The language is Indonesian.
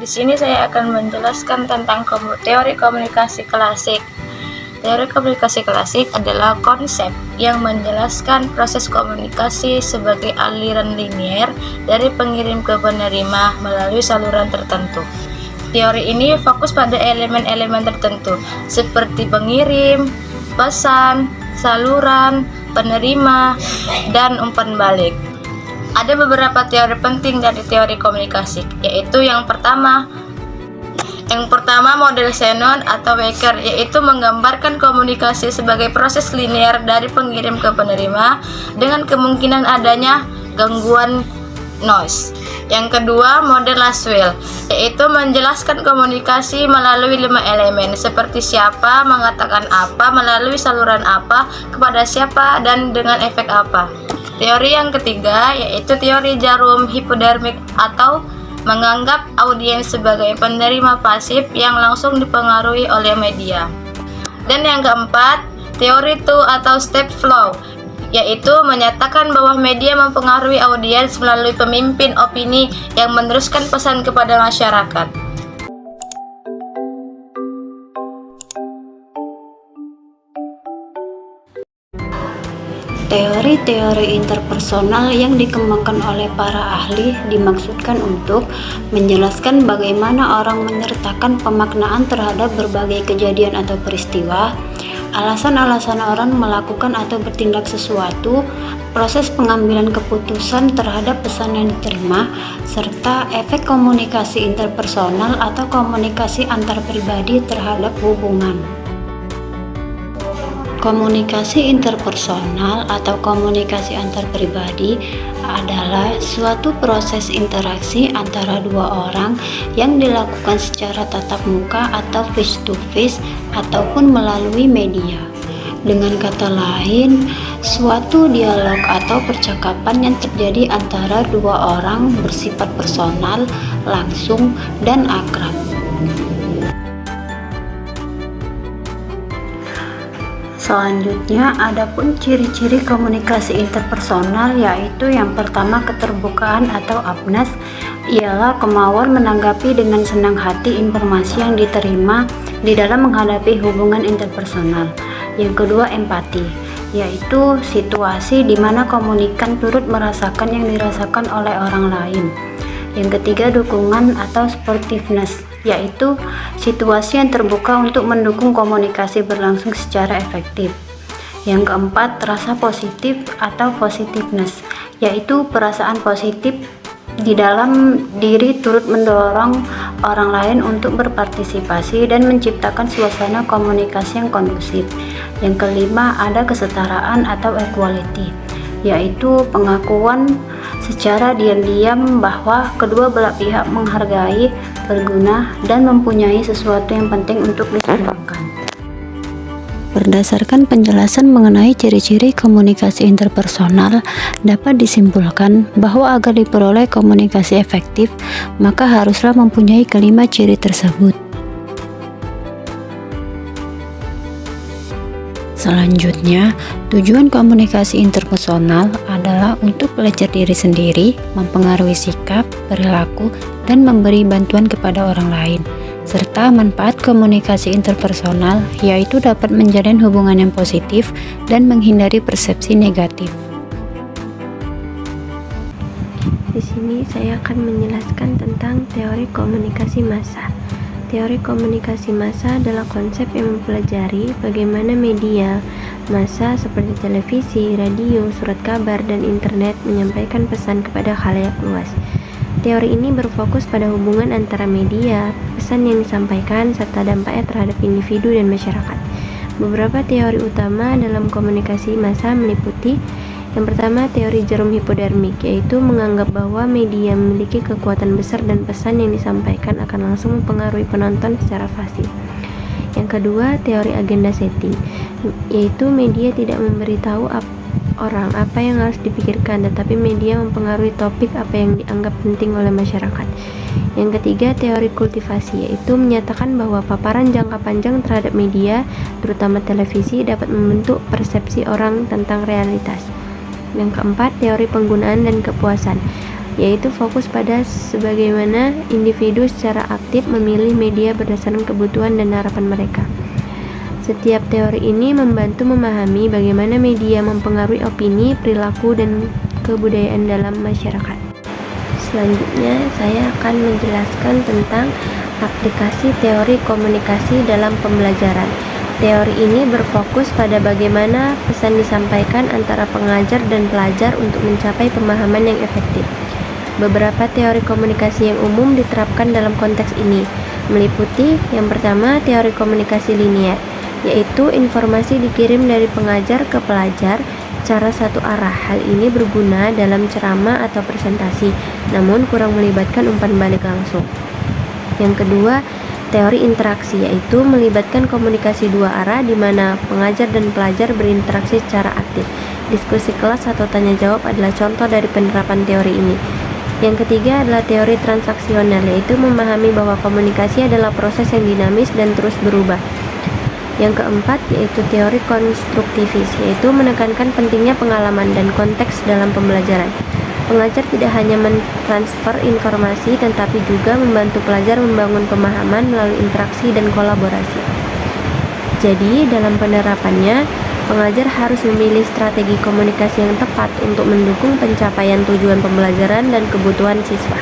sini saya akan menjelaskan tentang teori komunikasi klasik. Teori komunikasi klasik adalah konsep yang menjelaskan proses komunikasi sebagai aliran linier dari pengirim ke penerima melalui saluran tertentu. Teori ini fokus pada elemen-elemen tertentu seperti pengirim, pesan, saluran, penerima, dan umpan balik. Ada beberapa teori penting dari teori komunikasi, yaitu yang pertama model Shannon atau Waker, yaitu menggambarkan komunikasi sebagai proses linear dari pengirim ke penerima dengan kemungkinan adanya gangguan noise. Yang kedua, model Laswell, yaitu menjelaskan komunikasi melalui 5 elemen seperti siapa, mengatakan apa, melalui saluran apa, kepada siapa, dan dengan efek apa. Teori yang ketiga yaitu teori jarum hipodermik atau menganggap audiens sebagai penerima pasif yang langsung dipengaruhi oleh media. Dan yang keempat, teori two atau step flow, yaitu menyatakan bahwa media mempengaruhi audiens melalui pemimpin opini yang meneruskan pesan kepada masyarakat. Teori-teori interpersonal yang dikembangkan oleh para ahli dimaksudkan untuk menjelaskan bagaimana orang menyertakan pemaknaan terhadap berbagai kejadian atau peristiwa, alasan-alasan orang melakukan atau bertindak sesuatu, proses pengambilan keputusan terhadap pesan yang diterima, serta efek komunikasi interpersonal atau komunikasi antar pribadi terhadap hubungan. Komunikasi interpersonal atau komunikasi antar pribadi adalah suatu proses interaksi antara dua orang yang dilakukan secara tatap muka atau face to face ataupun melalui media. Dengan kata lain, suatu dialog atau percakapan yang terjadi antara dua orang bersifat personal, langsung, dan akrab. Selanjutnya, adapun ciri-ciri komunikasi interpersonal, yaitu yang pertama keterbukaan atau openness, ialah kemauan menanggapi dengan senang hati informasi yang diterima di dalam menghadapi hubungan interpersonal. Yang kedua, empati, yaitu situasi di mana komunikan turut merasakan yang dirasakan oleh orang lain. Yang ketiga, dukungan atau sportiveness, yaitu situasi yang terbuka untuk mendukung komunikasi berlangsung secara efektif. Yang keempat, rasa positif atau positiveness, yaitu perasaan positif di dalam diri turut mendorong orang lain untuk berpartisipasi dan menciptakan suasana komunikasi yang kondusif. Yang kelima, ada kesetaraan atau equality, yaitu pengakuan secara diam-diam bahwa kedua belah pihak menghargai, berguna, dan mempunyai sesuatu yang penting untuk disumbangkan. Berdasarkan penjelasan mengenai ciri-ciri komunikasi interpersonal, dapat disimpulkan bahwa agar diperoleh komunikasi efektif, maka haruslah mempunyai kelima ciri tersebut. Selanjutnya, tujuan komunikasi interpersonal adalah untuk belajar diri sendiri, mempengaruhi sikap, perilaku, dan memberi bantuan kepada orang lain. Serta manfaat komunikasi interpersonal yaitu dapat menjalin hubungan yang positif dan menghindari persepsi negatif. Di sini saya akan menjelaskan tentang teori komunikasi massa. Teori komunikasi massa adalah konsep yang mempelajari bagaimana media massa seperti televisi, radio, surat kabar, dan internet menyampaikan pesan kepada khalayak luas. Teori ini berfokus pada hubungan antara media, pesan yang disampaikan, serta dampaknya terhadap individu dan masyarakat. Beberapa teori utama dalam komunikasi massa meliputi: yang pertama, teori jarum hipodermik, yaitu menganggap bahwa media memiliki kekuatan besar dan pesan yang disampaikan akan langsung mempengaruhi penonton secara fasih. Yang kedua, teori agenda setting, yaitu media tidak memberitahu orang apa yang harus dipikirkan, tetapi media mempengaruhi topik apa yang dianggap penting oleh masyarakat. Yang ketiga, teori kultivasi, yaitu menyatakan bahwa paparan jangka panjang terhadap media, terutama televisi, dapat membentuk persepsi orang tentang realitas. Yang keempat, teori penggunaan dan kepuasan. yaitu fokus pada sebagaimana individu secara aktif memilih media berdasarkan kebutuhan dan harapan mereka. Setiap teori ini membantu memahami bagaimana media mempengaruhi opini, perilaku, dan kebudayaan dalam masyarakat. Selanjutnya, saya akan menjelaskan tentang aplikasi teori komunikasi dalam pembelajaran. Teori ini berfokus pada bagaimana pesan disampaikan antara pengajar dan pelajar untuk mencapai pemahaman yang efektif. Beberapa teori komunikasi yang umum diterapkan dalam konteks ini, meliputi yang pertama teori komunikasi linier, yaitu informasi dikirim dari pengajar ke pelajar secara satu arah. Hal ini berguna dalam ceramah atau presentasi, namun kurang melibatkan umpan balik langsung. Yang kedua, teori interaksi, yaitu melibatkan komunikasi dua arah di mana pengajar dan pelajar berinteraksi secara aktif. Diskusi kelas atau tanya jawab adalah contoh dari penerapan teori ini. Yang ketiga adalah teori transaksional, yaitu memahami bahwa komunikasi adalah proses yang dinamis dan terus berubah. Yang keempat yaitu teori konstruktivis, yaitu menekankan pentingnya pengalaman dan konteks dalam pembelajaran. Pengajar tidak hanya mentransfer informasi, tetapi juga membantu pelajar membangun pemahaman melalui interaksi dan kolaborasi. Jadi, dalam penerapannya, pengajar harus memilih strategi komunikasi yang tepat untuk mendukung pencapaian tujuan pembelajaran dan kebutuhan siswa.